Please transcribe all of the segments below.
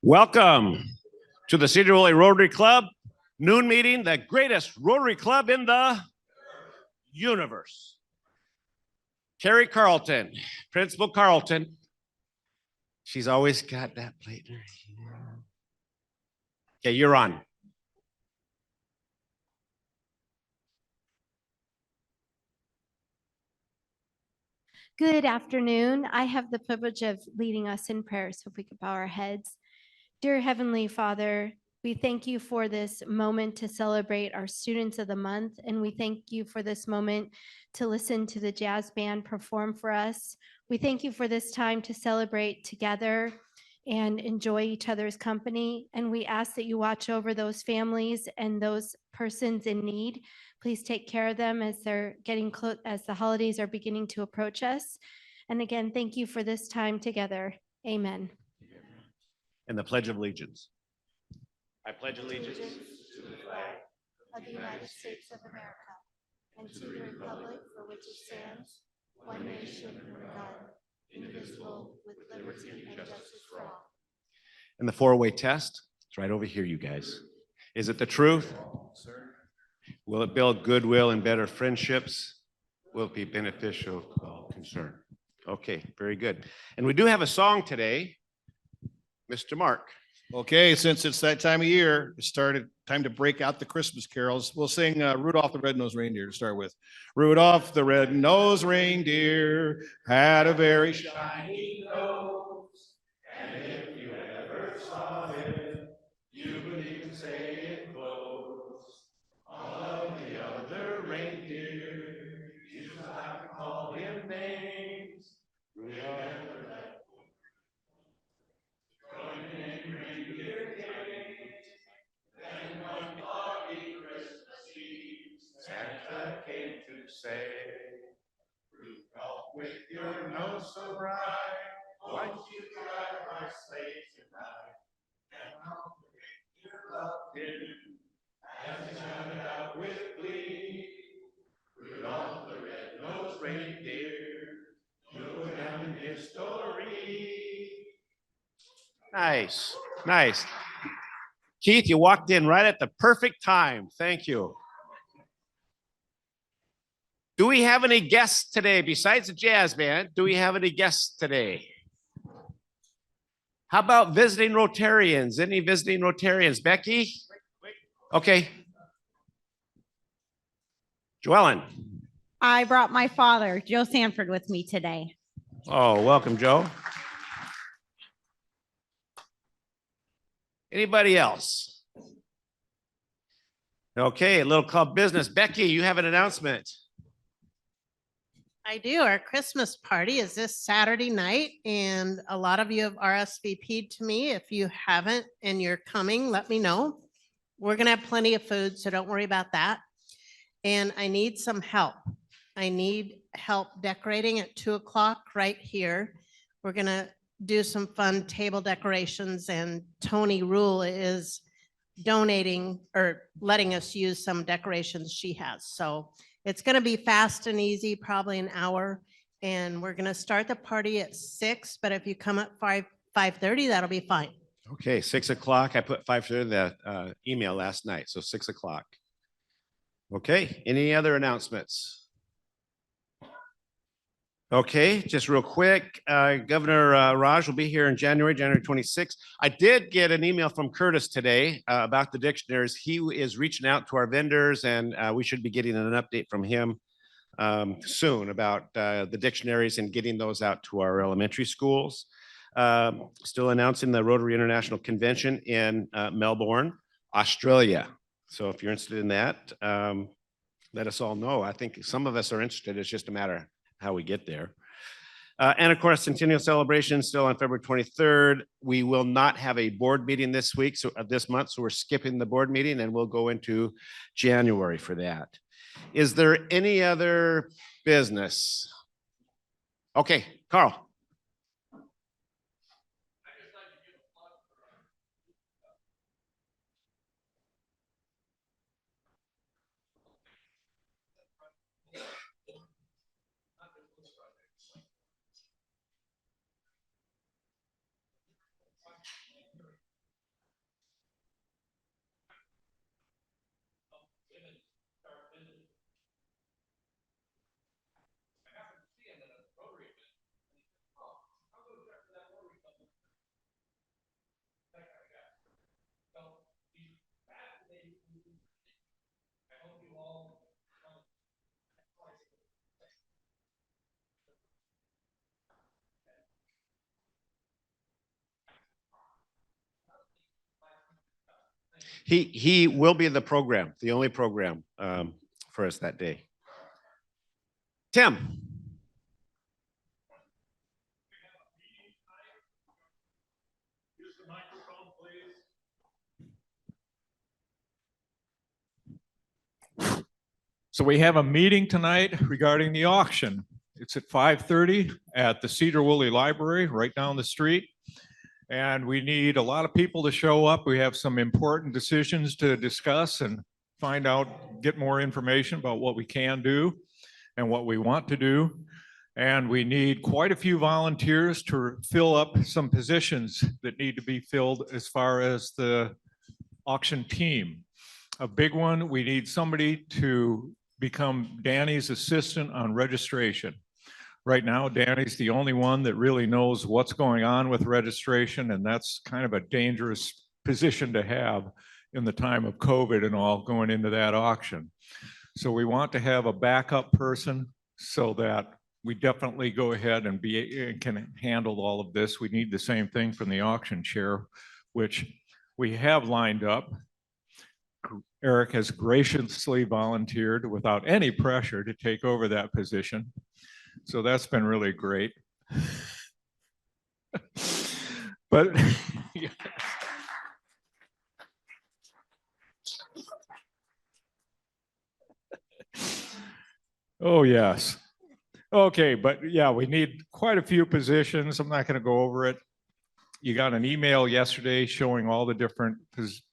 Welcome to the Sedro Woolley Rotary Club noon meeting, the greatest Rotary Club in the universe. Terry Carlton, Principal Carlton. She's always got that plate in her hand. Okay, you're on. Good afternoon. I have the privilege of leading us in prayer, so if we could bow our heads. Dear Heavenly Father, we thank you for this moment to celebrate our Students of the Month, and we thank you for this moment to listen to the jazz band perform for us. We thank you for this time to celebrate together and enjoy each other's company, and we ask that you watch over those families and those persons in need. Please take care of them as they're getting close, as the holidays are beginning to approach us. And again, thank you for this time together. Amen. And the Pledge of Allegiance. I pledge allegiance to the flag of the United States of America and to the republic for which it stands, one nation under God, indivisible, with liberty and justice for all. And the four-way test, it's right over here, you guys. Is it the truth? Will it build goodwill and better friendships? Will it be beneficial to all concerned? Okay, very good. And we do have a song today. Mr. Mark. Okay, since it's that time of year, it started time to break out the Christmas carols. We'll sing Rudolph the Red-Nosed Reindeer to start with. Rudolph the Red-Nosed Reindeer had a very shiny nose, and if you ever saw him, you would even say it close. All of the other reindeer used to have to call him names. Rudolph Santa came to say, Rudolph, with your nose so bright, why don't you drive my sleigh tonight? And I'll make you love him as he shouted out with glee. Rudolph the red-nosed reindeer, you'll go down in history. Nice, nice. Keith, you walked in right at the perfect time. Thank you. Do we have any guests today besides the jazz band? Do we have any guests today? How about visiting Rotarians? Any visiting Rotarians? Becky? Okay. Joellen. I brought my father, Joe Sanford, with me today. Oh, welcome, Joe. Anybody else? Okay, a little club business. Becky, you have an announcement. I do. Our Christmas party is this Saturday night, and a lot of you have RSVP'd to me. If you haven't and you're coming, let me know. We're going to have plenty of food, so don't worry about that. And I need some help. I need help decorating at 2 o'clock right here. We're going to do some fun table decorations, and Tony Rule is donating or letting us use some decorations she has. So it's going to be fast and easy, probably an hour. And we're going to start the party at 6, but if you come at 5:30, that'll be fine. Okay, 6 o'clock. I put 5:30 in that email last night, so 6 o'clock. Okay, any other announcements? Okay, just real quick, Governor Raj will be here in January 26th. I did get an email from Curtis today about the dictionaries. He is reaching out to our vendors, and we should be getting an update from him soon about the dictionaries and getting those out to our elementary schools. Still announcing the Rotary International Convention in Melbourne, Australia. So if you're interested in that, let us all know. I think some of us are interested. It's just a matter of how we get there. And of course, Centennial Celebration still on February 23rd. We will not have a board meeting this week, so this month, so we're skipping the board meeting and we'll go into January for that. Is there any other business? Okay, Carl. He will be the program, the only program for us that day. Tim. So we have a meeting tonight regarding the auction. It's at 5:30 at the Sedro Woolley Library right down the street. And we need a lot of people to show up. We have some important decisions to discuss and find out, get more information about what we can do and what we want to do. And we need quite a few volunteers to fill up some positions that need to be filled as far as the auction team. A big one, we need somebody to become Danny's assistant on registration. Right now, Danny's the only one that really knows what's going on with registration, and that's kind of a dangerous position to have in the time of COVID and all going into that auction. So we want to have a backup person so that we definitely go ahead and can handle all of this. We need the same thing from the auction chair, which we have lined up. Eric has graciously volunteered without any pressure to take over that position. So that's been really great. But oh, yes. Okay, but yeah, we need quite a few positions. I'm not going to go over it. You got an email yesterday showing all the different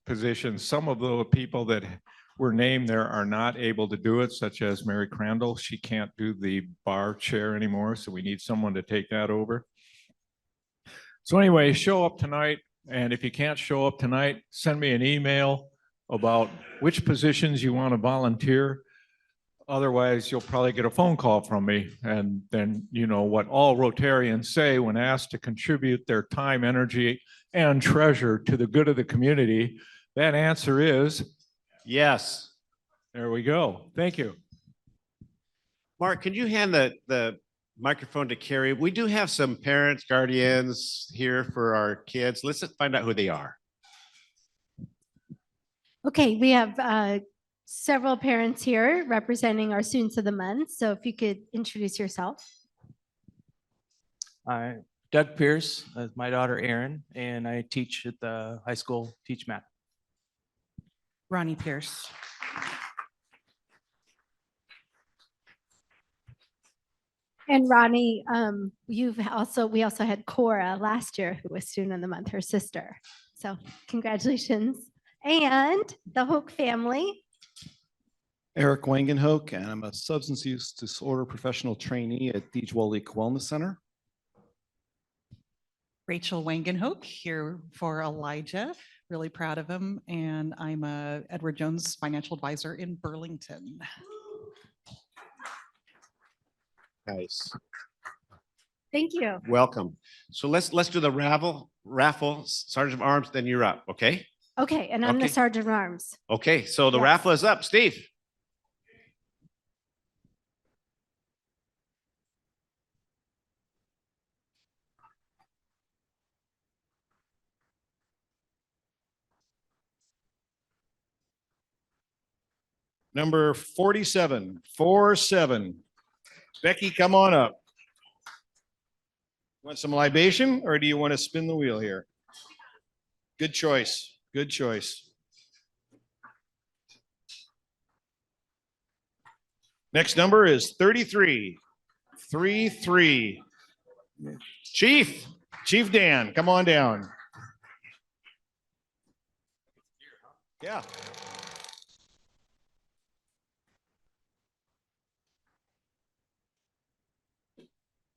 positions. Some of the people that were named there are not able to do it, such as Mary Crandall. She can't do the bar chair anymore, so we need someone to take that over. So anyway, show up tonight, and if you can't show up tonight, send me an email about which positions you want to volunteer. Otherwise, you'll probably get a phone call from me, and then you know what all Rotarians say when asked to contribute their time, energy, and treasure to the good of the community. That answer is Yes. there we go. Thank you. Mark, can you hand the microphone to Carrie? We do have some parents, guardians here for our kids. Let's just find out who they are. Okay, we have several parents here representing our students of the month. So if you could introduce yourself. I'm Doug Pierce, my daughter Erin, and I teach at the high school, teach math. Ronnie Pierce. And Ronnie, we also had Cora last year, who was student of the month, her sister. So congratulations. And the Hoke family. Eric Wangenhoek, and I'm a substance use disorder professional trainee at the Woolley Wellness Center. Rachel Wangenhoek here for Elijah. Really proud of him. And I'm a Edward Jones financial advisor in Burlington. Nice. Thank you. Welcome. So let's do the raffle. Sergeant of Arms, then you're up. Okay. Okay, and I'm the Okay. Sergeant of Arms. Okay. So the Yes. raffle is up. Steve. Number 47, 47. Becky, come on up. Want some libation, or do you want to spin the wheel here? Good choice. Good choice. Next number is 33. 33. Chief Dan, come on down. Yeah.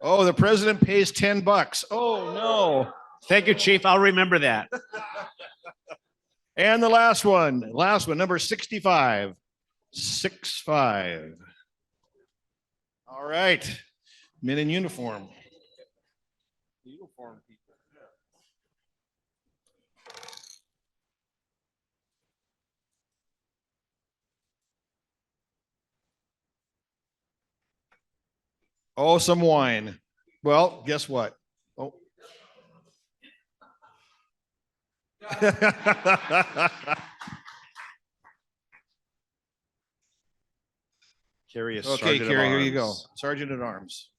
Oh, the president pays $10. Oh, no. Thank you, Chief. I'll remember that. And the last one, number 65. 65. All right. Men in uniform. Uniform people. Oh, some wine. Well, guess what? Oh. Carrie is Okay, Sergeant of Carrie, here you go. Arms. Sergeant at Arms.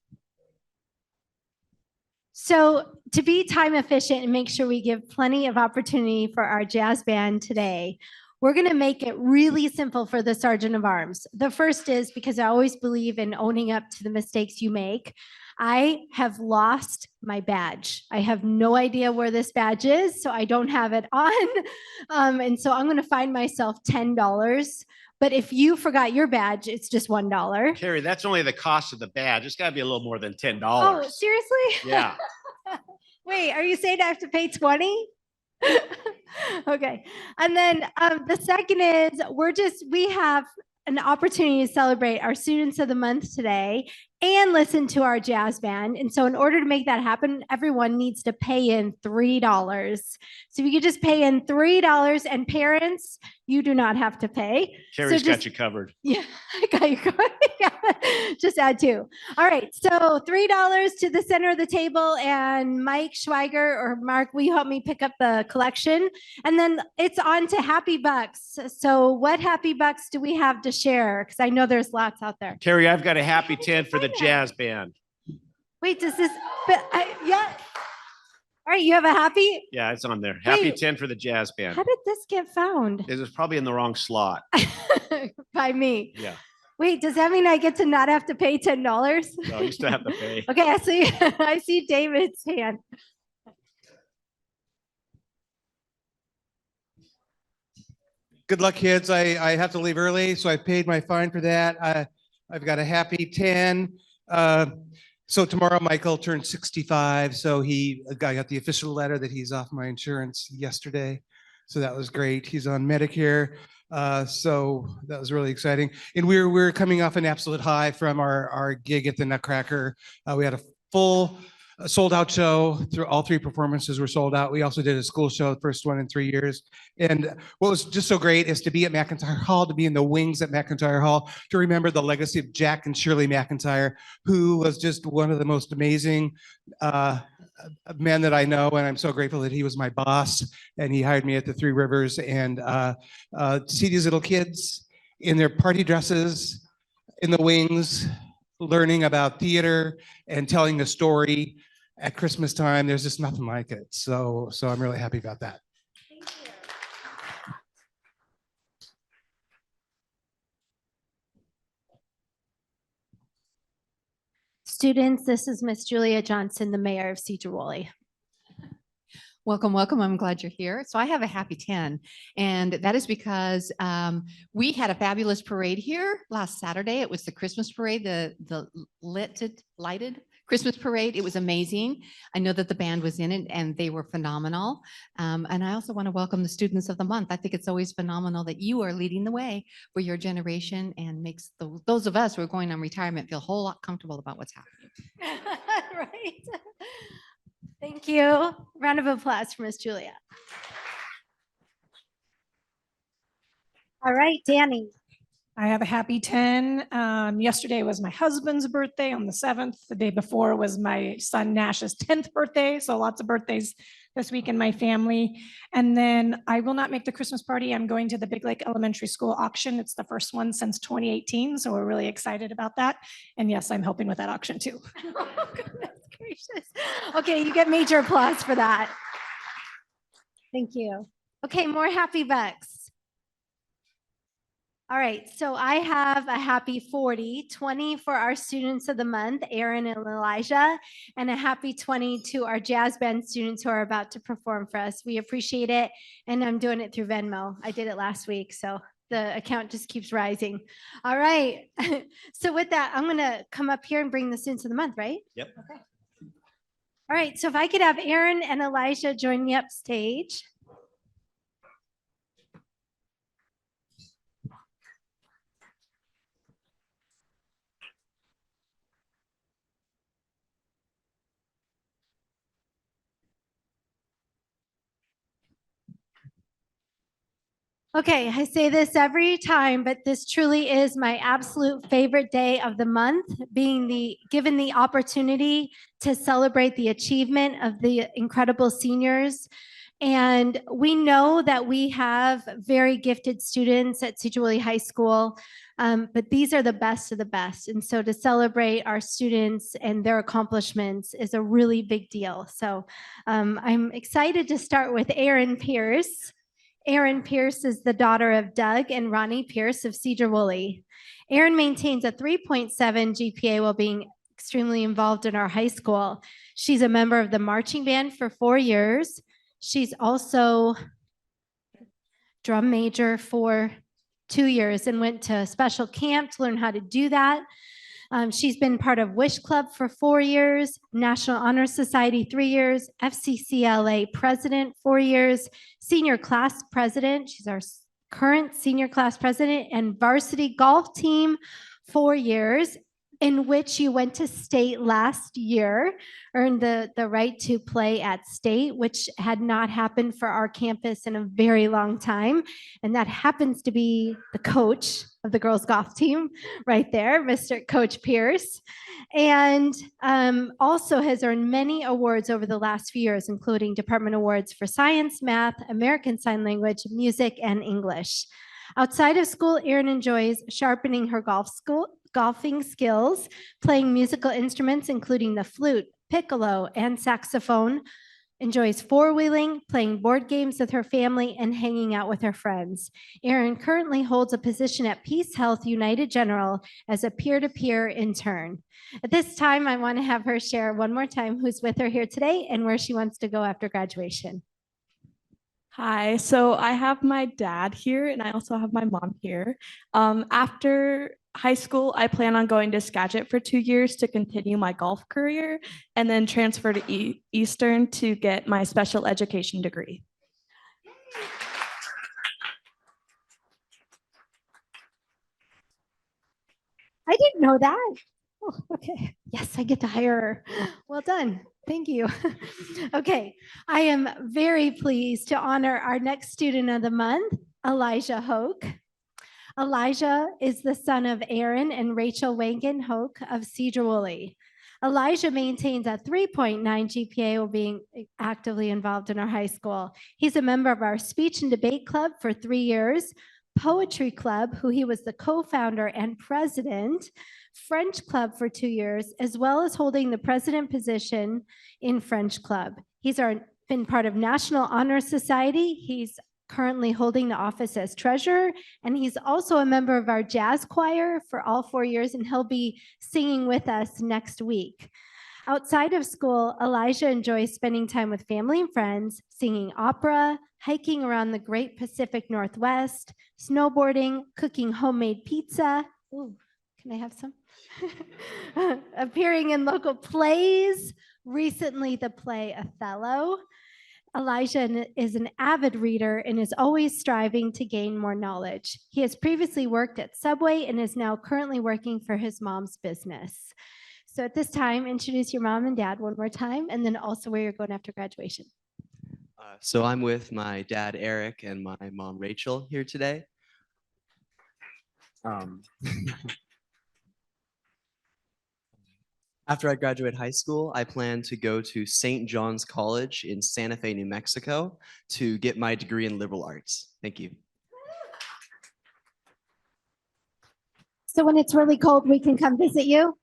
So to be time efficient and make sure we give plenty of opportunity for our jazz band today, we're going to make it really simple for the Sergeant of Arms. The first is because I always believe in owning up to the mistakes you make. I have lost my badge. I have no idea where this badge is, so I don't have it on. And so I'm going to find myself $10. But if you forgot your badge, it's just $1. Carrie, that's only the cost of the badge. It's got to be a little more than $10. Oh, seriously? Yeah. Wait, are you saying I have to pay 20? Okay. And then the second is we have an opportunity to celebrate our Students of the Month today and listen to our jazz band. And so in order to make that happen, everyone needs to pay in $3. So if you could just pay in $3, and parents, you do not have to pay. Carrie's So got you covered. Yeah, I got you covered. Yeah. Just add 2. All right. So $3 to the center of the table, and Mike Schweiger or Mark, will you help me pick up the collection? And then it's on to Happy Bucks. So what Happy Bucks do we have to share? Because I know there's lots out there. Carrie, I've got a happy 10 for the jazz band. Wait, does this, yeah. All right. You have a happy? Yeah, it's on there. Happy Wait. 10 for the jazz band. How did this get found? It was probably in the wrong slot. By me. Yeah. Wait, does that mean I get to not have to pay $10? No, you still have to pay. Okay, I see David's hand. Good luck, kids. I have to leave early, so I paid my fine for that. I've got a happy 10. So tomorrow Michael turned 65, so I got the official letter that he's off my insurance yesterday. So that was great. He's on Medicare. So that was really exciting. And we're coming off an absolute high from our gig at the Nutcracker. We had a full sold out show. Through all 3 performances were sold out. We also did a school show, the first one in 3 years. And what was just so great is to be at McIntyre Hall, to be in the wings at McIntyre Hall, to remember the legacy of Jack and Shirley McIntyre, who was just one of the most amazing men that I know. And I'm so grateful that he was my boss and he hired me at the 3 Rivers. And to see these little kids in their party dresses, in the wings, learning about theater and telling a story at Christmas time, there's just nothing like it. So I'm really happy about that. Thank you. Students, this is Miss Julia Johnson, the mayor of Sedro Woolley. Welcome, welcome. I'm glad you're here. So I have a happy 10, and that is because we had a fabulous parade here last Saturday. It was the Christmas parade, the lighted Christmas parade. It was amazing. I know that the band was in it and they were phenomenal. And I also want to welcome the Students of the Month. I think it's always phenomenal that you are leading the way for your generation and makes those of us who are going on retirement feel a whole lot comfortable about what's happening. Right. Thank you. Round of applause for Miss Julia. All right, Danny. I have a happy 10. Yesterday was my husband's birthday on the 7th. The day before was my son Nash's 10th birthday. So lots of birthdays this week in my family. And then I will not make the Christmas party. I'm going to the Big Lake Elementary School auction. It's the first one since 2018. So we're really excited about that. And yes, I'm helping with that auction too. Oh, goodness gracious. Okay, you get major applause for that. Thank you. Okay, more happy bucks. All right, so I have a happy 40, 20 for our Students of the Month, Aaron and Elijah, and a happy 20 to our jazz band students who are about to perform for us. We appreciate it, and I'm doing it through Venmo. I did it last week, so the account just keeps rising. All right, so with that, I'm gonna come up here and bring the Students of the Month, right? Yep. Okay. All right, so if I could have Aaron and Elijah join me up stage. Okay, I say this every time, but this truly is my absolute favorite day of the month, being given the opportunity to celebrate the achievement of the incredible seniors And we know that we have very gifted students at Sedro Woolley High School, but these are the best of the best. And so to celebrate our students and their accomplishments is a really big deal. So I'm excited to start with Erin Pierce. Erin Pierce is the daughter of Doug and Ronnie Pierce of Sedro Woolley. Erin maintains a 3.7 GPA while being extremely involved in our high school. She's a member of the marching band for 4 years. She's also drum major for 2 years and went to special camp to learn how to do that. She's been part of Wish Club for 4 years, National Honor Society 3 years, FCCLA president 4 years, senior class president. She's our current senior class president, and varsity golf team 4 years, in which you went to state last year, earned the right to play at state, which had not happened for our campus in a very long time. And that happens to be the coach of the girls golf team right there, Mr. Coach Pierce. And also has earned many awards over the last few years, including department awards for science, math, American Sign Language, music, and English. Outside of school, Erin enjoys sharpening her golfing skills, playing musical instruments, including the flute, piccolo, and saxophone, enjoys four-wheeling, playing board games with her family, and hanging out with her friends. Erin currently holds a position at Peace Health United General as a peer-to-peer intern. At this time, I want to have her share one more time who's with her here today and where she wants to go after graduation. Hi, so I have my dad here and I also have my mom here. After high school, I plan on going to Skagit for 2 years to continue my golf career and then transfer to Eastern to get my special education degree. I didn't know that. Oh, okay. Yes, I get to hire her. Well done. Thank you. Okay. I am very pleased to honor our next student of the month, Elijah Hoke. Elijah is the son of Aaron and Rachel Wangan Hoke of Sedro Woolley. Elijah maintains a 3.9 GPA while being actively involved in our high school. He's a member of our speech and debate club for 3 years, poetry club, who he was the co-founder and president, French club for 2 years, as well as holding the president position in French club. He's been part of National Honor Society. He's currently holding the office as treasurer, and he's also a member of our jazz choir for all 4 years, and he'll be singing with us next week. Outside of school, Elijah enjoys spending time with family and friends, singing opera, hiking around the Great Pacific Northwest, snowboarding, cooking homemade pizza. Ooh, can I have some? Appearing in local plays, recently the play Othello. Elijah is an avid reader and is always striving to gain more knowledge. He has previously worked at Subway and is now currently working for his mom's business. So at this time, introduce your mom and dad one more time, and then also where you're going after graduation. So I'm with my dad, Eric, and my mom, Rachel, here today. After I graduate high school, I plan to go to St. John's College in Santa Fe, New Mexico to get my degree in liberal arts. Thank you. So when it's really cold, we can come visit you?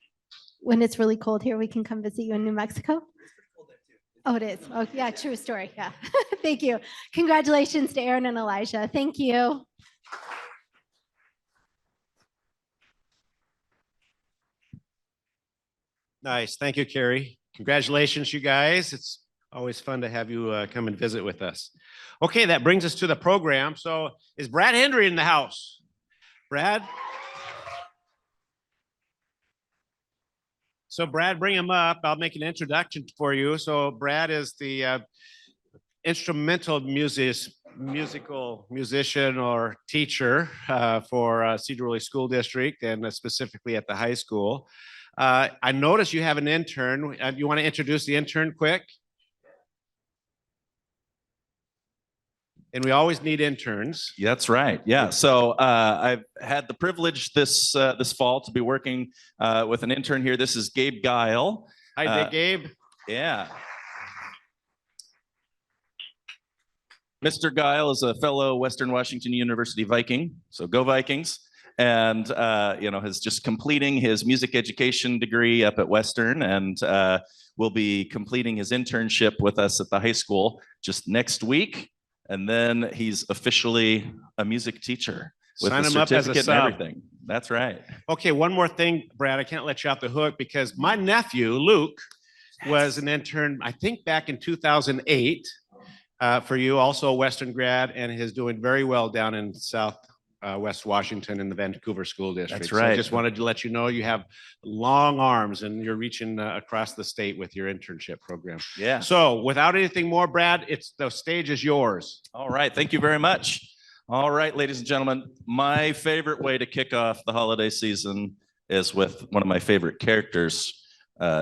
When it's really cold here, we can come visit you in New Mexico? Oh, it is. Oh, yeah, true story. Yeah. Thank you. Congratulations to Aaron and Elijah. Thank you. Nice. Thank you, Carrie. Congratulations, you guys. It's always fun to have you come and visit with us. Okay, that brings us to the program. So is Brad Hendry in the house? Brad? So Brad, bring him up. I'll make an introduction for you. So Brad is the instrumental musical musician or teacher for Sedro Woolley School District, and specifically at the high school. I noticed you have an intern. You want to introduce the intern quick? And we always need interns. That's right. Yeah. So I've had the privilege this fall to be working with an intern here. This is Gabe Guile. Hi, Gabe. Yeah. Mr. Guile is a fellow Western Washington University Viking, so go Vikings. And, is just completing his music education degree up at Western and will be completing his internship with us at the high school just next week. And then he's officially a music teacher with Sign a him up as a certificate and sub. everything. That's right. Okay, one more thing, Brad, I can't let you off the hook because my nephew, Luke, was an intern, I think back in 2008 for you, also a Western grad, and is doing very well down in West Washington in the Vancouver School District. That's So I right. just wanted to let you know you have long arms and you're reaching across the state with your internship program. Yeah. So without anything more, Brad, the stage is yours. All right. Thank you very much. All right, ladies and gentlemen, my favorite way to kick off the holiday season is with one of my favorite characters.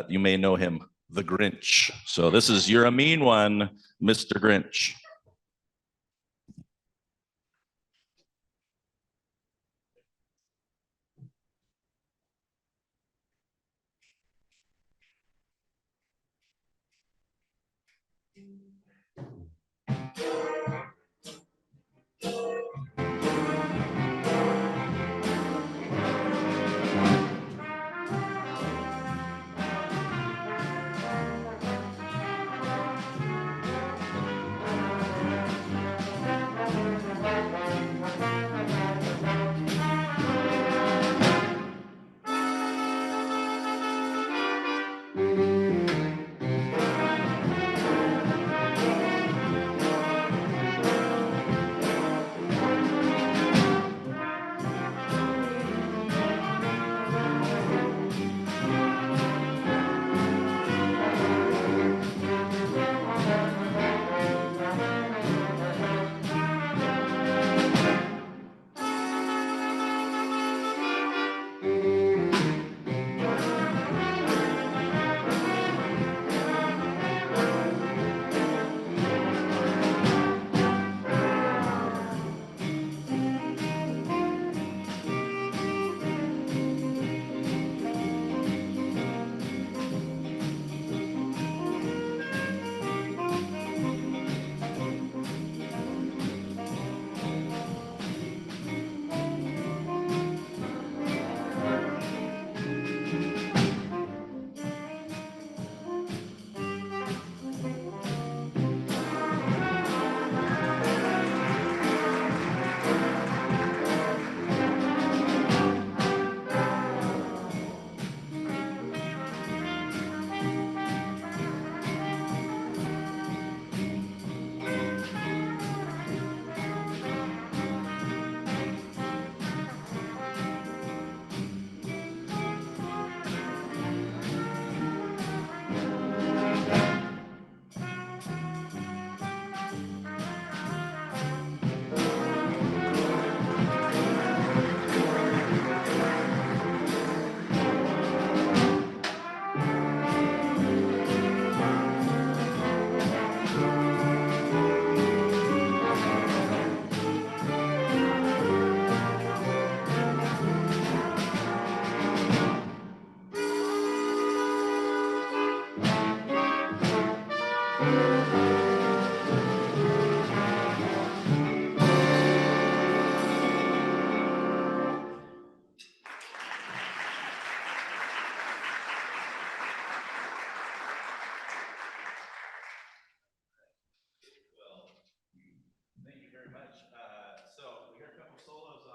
You may know him, the Grinch. So this is You're a Mean One, Mr. Grinch.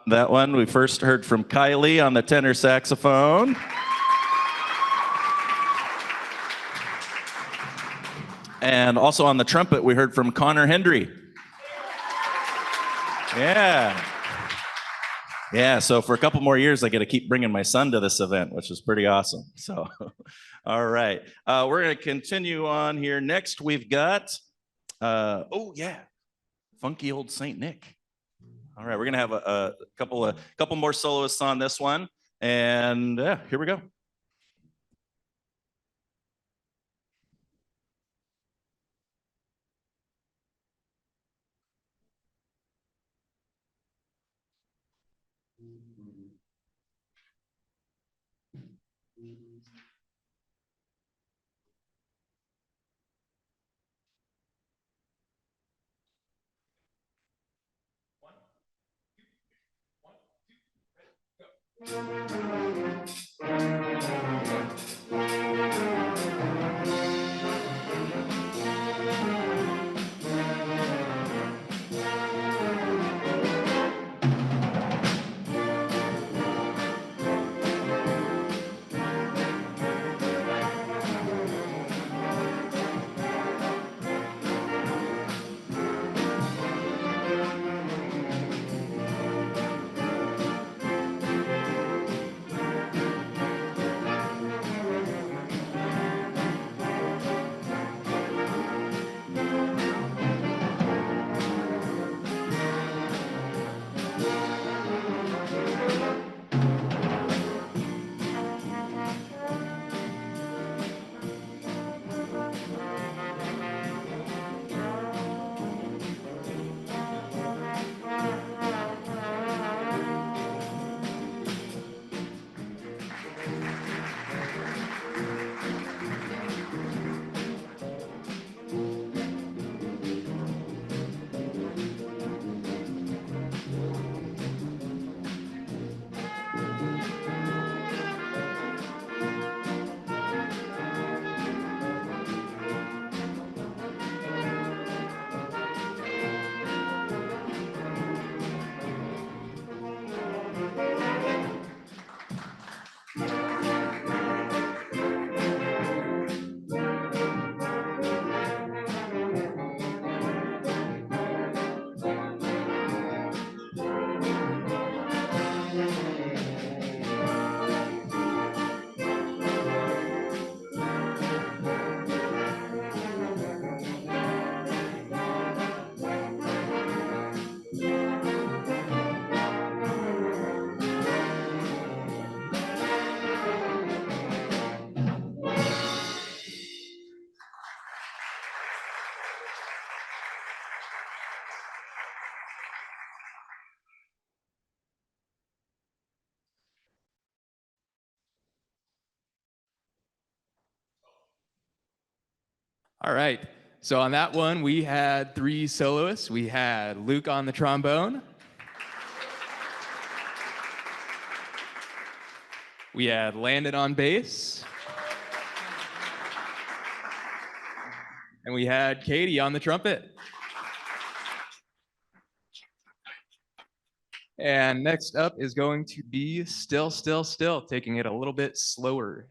That one, we first heard from Kylie on the tenor saxophone. And also on the trumpet, we heard from Connor Hendry. Yeah. Yeah, so for a couple more years, I get to keep bringing my son to this event, which is pretty awesome. So, all right. We're going to continue on here. Next, we've got, funky old Saint Nick. All right, we're going to have a couple more soloists on this one. And here we go. All right. So on that one, we had 3 soloists. We had Luke on the trombone. We had Landon on bass. And we had Katie on the trumpet. And next up is going to be Still, Still, Still, taking it a little bit slower.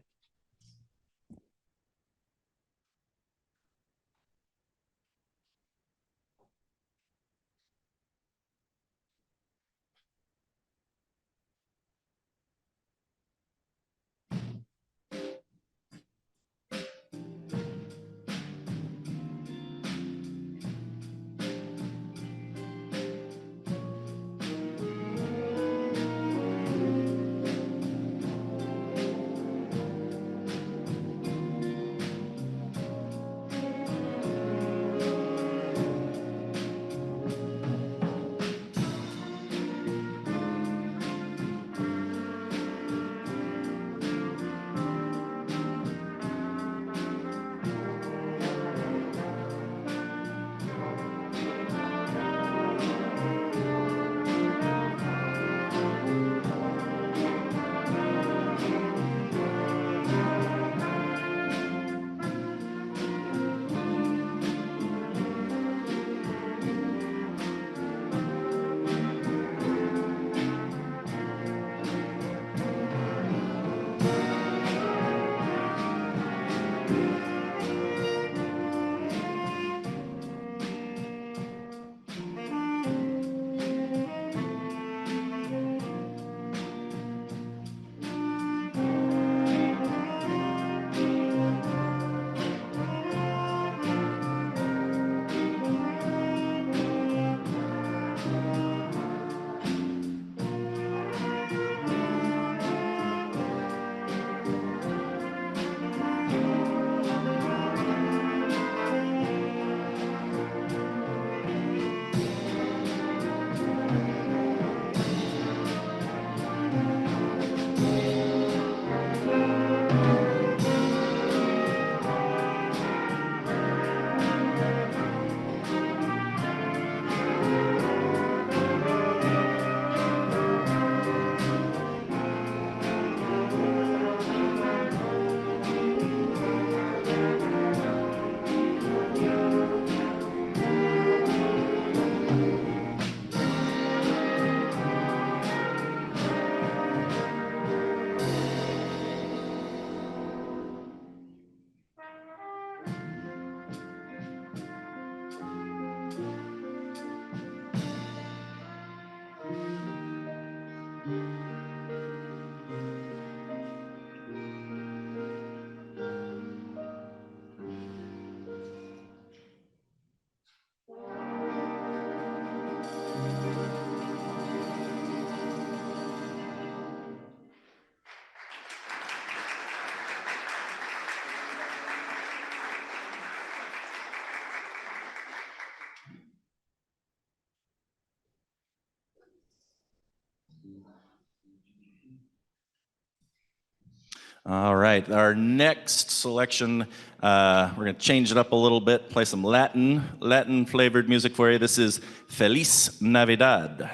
All right, our next selection, we're going to change it up a little bit, play some Latin flavored music for you. This is Feliz Navidad.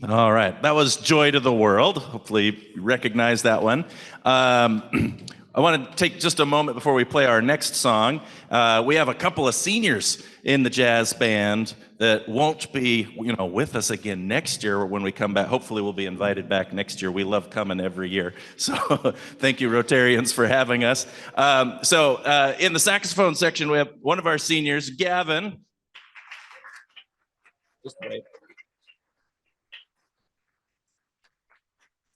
All right, that was Joy to the World. Hopefully you recognize that one. I want to take just a moment before we play our next song. We have a couple of seniors in the jazz band that won't be, with us again next year when we come back. Hopefully we'll be invited back next year. We love coming every year. So thank you, Rotarians, for having us. In the saxophone section, we have one of our seniors, Gavin. Just wait.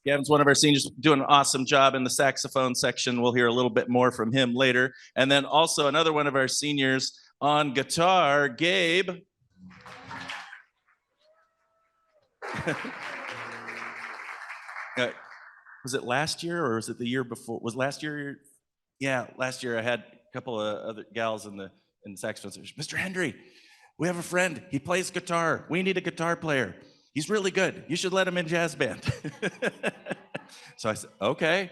Gavin's one of our seniors, doing an awesome job in the saxophone section. We'll hear a little bit more from him later. And then also another one of our seniors on guitar, Gabe. Was it last year or was it the year before? Was last year? Yeah, last year I had a couple of other gals in the saxophone. Mr. Hendry, we have a friend. He plays guitar. We need a guitar player. He's really good. You should let him in jazz band. So I said, okay.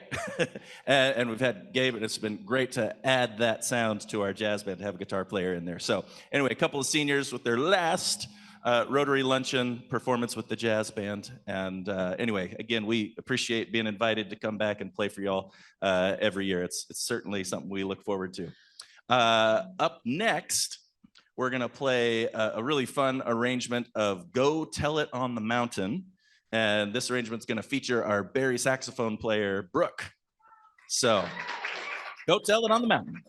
and we've had Gabe, and it's been great to add that sound to our jazz band, to have a guitar player in there. So anyway, a couple of seniors with their last Rotary Luncheon performance with the jazz band. And anyway, again, we appreciate being invited to come back and play for y'all every year. It's certainly something we look forward to. Up next, we're going to play a really fun arrangement of Go Tell It on the Mountain. And this arrangement's going to feature our Barry saxophone player, Brooke. So, Go Tell It on the Mountain.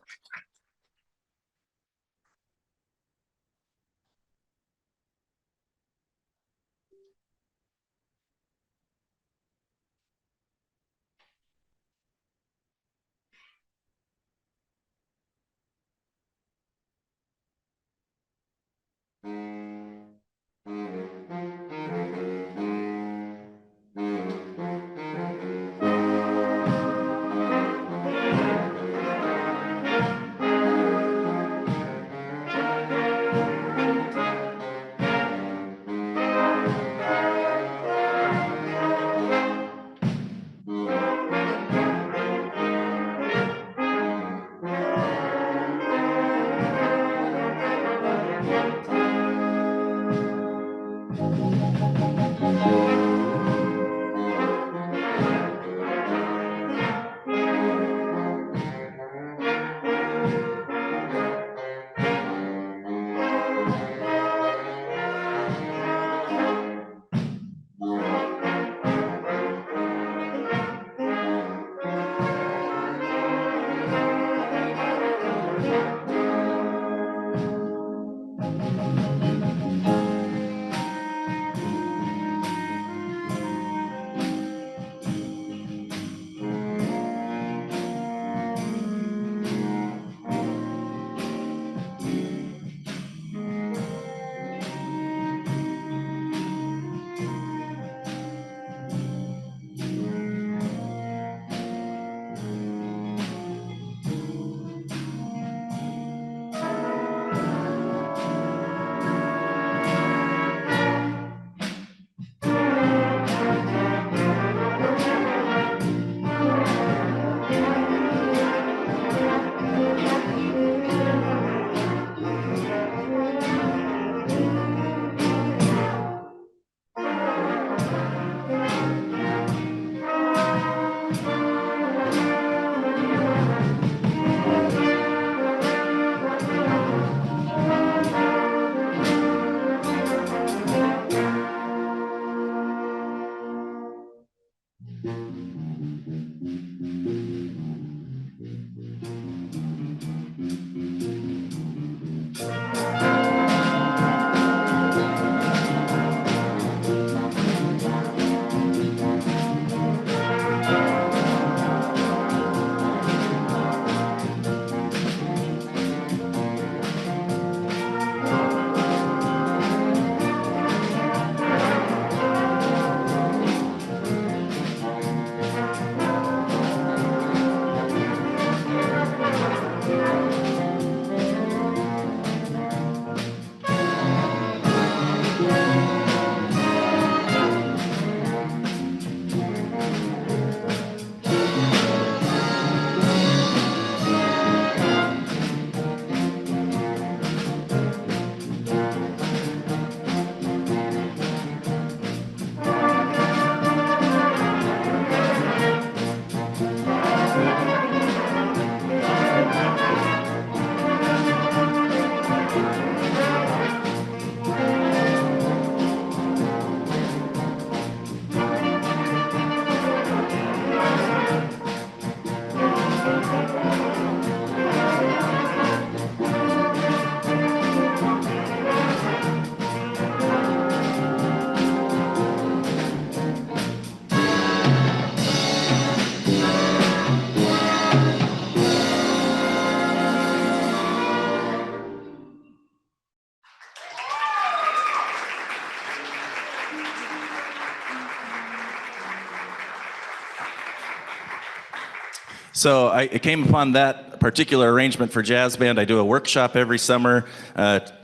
So I came upon that particular arrangement for jazz band. I do a workshop every summer,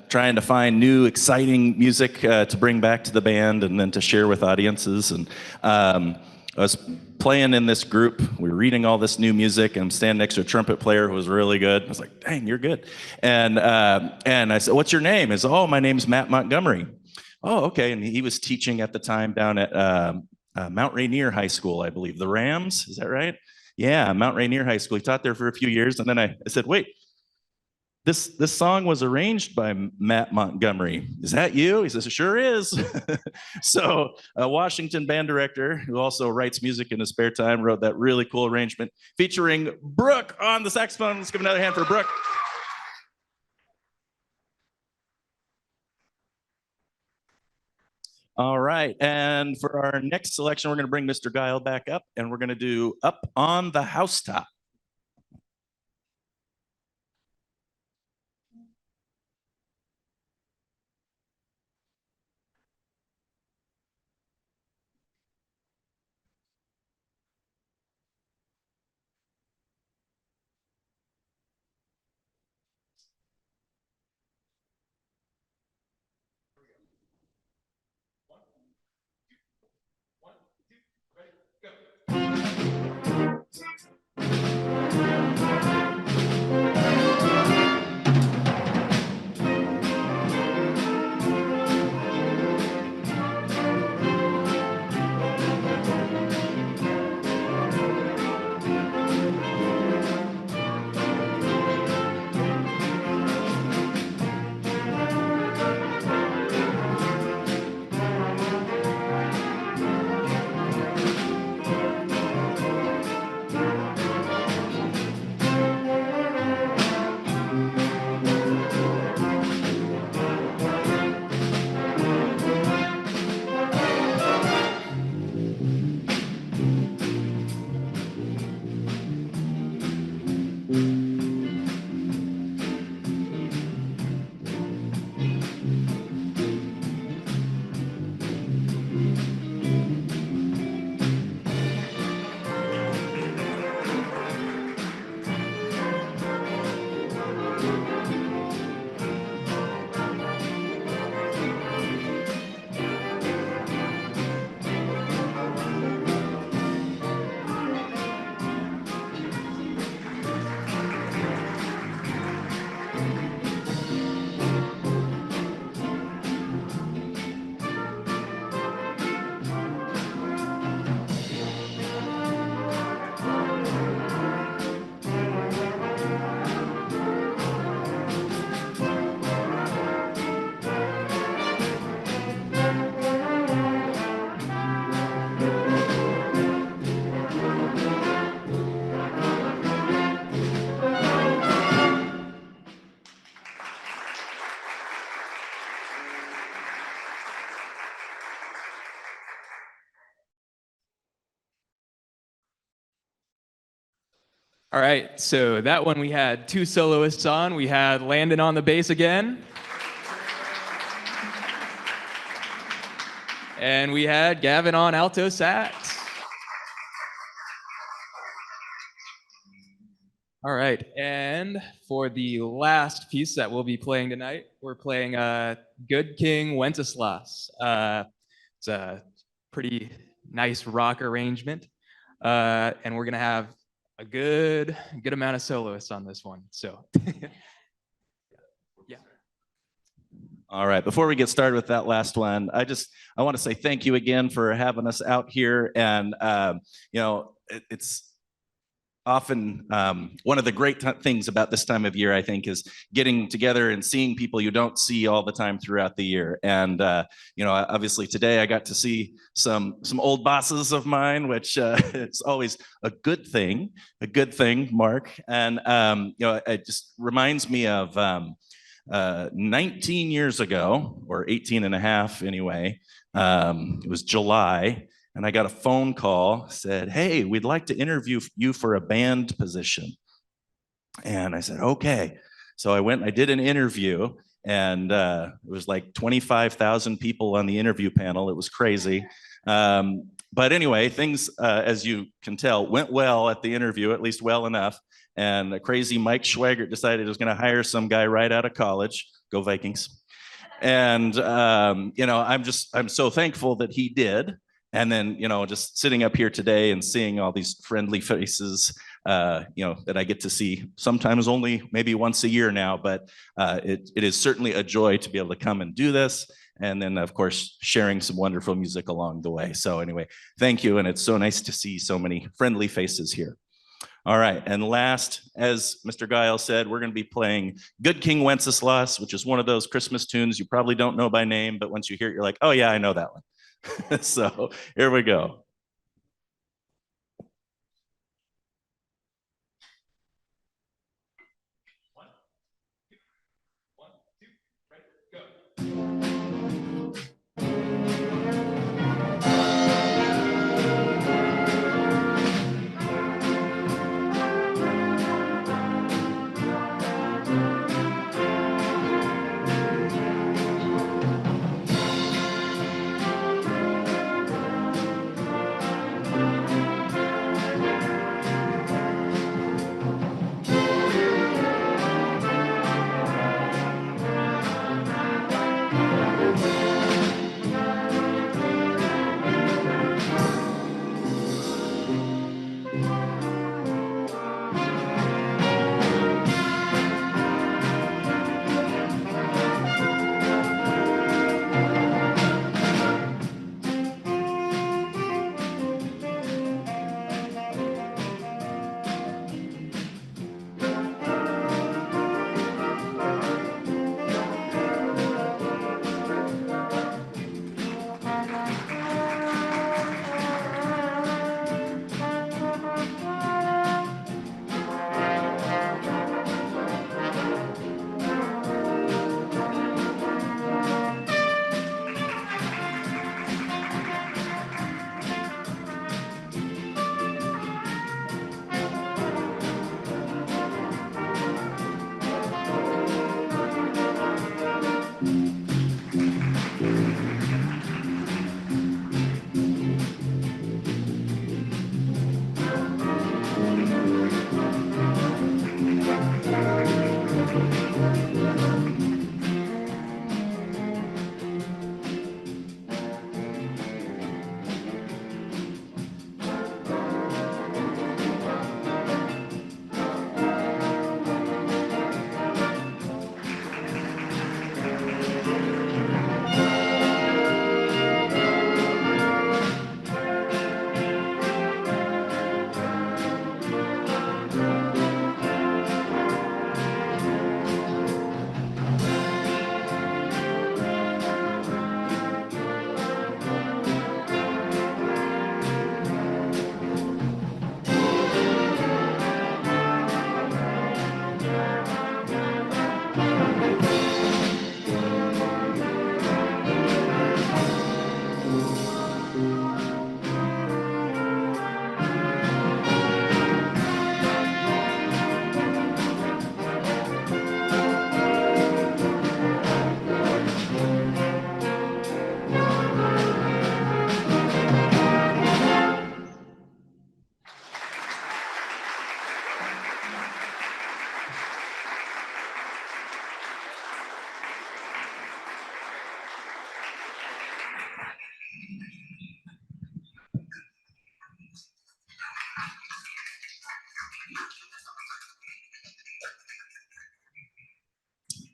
trying to find new, exciting music to bring back to the band and then to share with audiences. And I was playing in this group. We were reading all this new music, and I'm standing next to a trumpet player who was really good. I was like, "Dang, you're good." And I said, "What's your name?" He said, "Oh, my name's Matt Montgomery." "Oh, okay." And he was teaching at the time down at Mount Rainier High School, I believe. The Rams, is that right? Yeah, Mount Rainier High School. He taught there for a few years. And then I said, "Wait, this song was arranged by Matt Montgomery. Is that you?" He says, "It sure is." So a Washington band director who also writes music in his spare time wrote that really cool arrangement featuring Brooke on the saxophone. Let's give another hand for Brooke. All right, and for our next selection, we're going to bring Mr. Guile back up, and we're going to do Up on the Housetop. All right, so that one we had two soloists on. We had Landon on the bass again. And we had Gavin on alto sax. All right, and for the last piece that we'll be playing tonight, we're playing Good King Wenceslas. It's a pretty nice rock arrangement, and we're gonna have a good amount of soloists on this one. So, yeah. All right, before we get started with that last one, I want to say thank you again for having us out here. And, it's often one of the great things about this time of year, I think, is getting together and seeing people you don't see all the time throughout the year. And obviously today I got to see some old bosses of mine, which it's always a good thing, Mark. And it just reminds me of 19 years ago, or 18 and a half anyway. It was July. And I got a phone call, said, "Hey, we'd like to interview you for a band position." And I said, "Okay." So I went, I did an interview, and it was like 25,000 people on the interview panel. It was crazy. But anyway, things, as you can tell, went well at the interview, at least well enough. And a crazy Mike Schwaggart decided he was going to hire some guy right out of college. Go Vikings. And, I'm so thankful that he did. And then, just sitting up here today and seeing all these friendly faces, that I get to see sometimes only maybe once a year now, but it is certainly a joy to be able to come and do this. And then, of course, sharing some wonderful music along the way. So anyway, thank you. And it's so nice to see so many friendly faces here. All right. And last, as Mr. Giles said, we're going to be playing Good King Wenceslas, which is one of those Christmas tunes you probably don't know by name, but once you hear it, you're like, oh, yeah, I know that one. So here we go.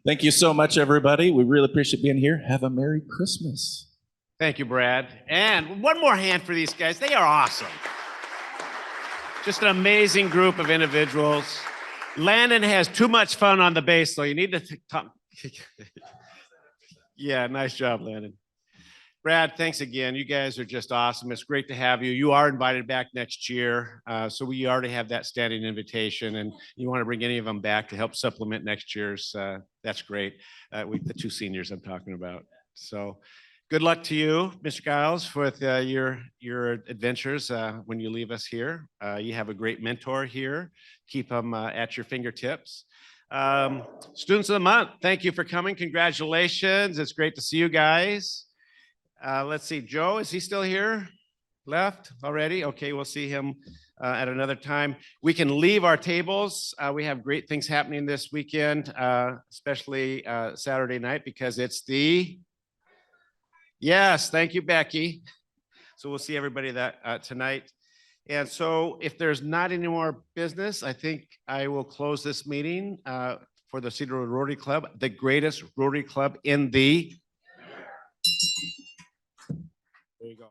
Thank you so much, everybody. We really appreciate being here. Have a Merry Christmas. Thank you, Brad. And one more hand for these guys. They are awesome. Just an amazing group of individuals. Landon has too much fun on the bass, so you need to talk. Yeah, nice job, Landon. Brad, thanks again. You guys are just awesome. It's great to have you. You are invited back next year. So we already have that standing invitation, and you want to bring any of them back to help supplement next year's. That's great. The two seniors I'm talking about. So good luck to you, Mr. Giles, with your adventures when you leave us here. You have a great mentor here. Keep them at your fingertips. Students of the month, thank you for coming. Congratulations. It's great to see you guys. Let's see, Joe, is he still here? Left already? Okay, we'll see him at another time. We can leave our tables. We have great things happening this weekend, especially Saturday night because it's the, yes, thank you, Becky. So we'll see everybody that tonight. And so if there's not any more business, I think I will close this meeting for the Sedro Rotary Club, the greatest Rotary Club in the. There you go.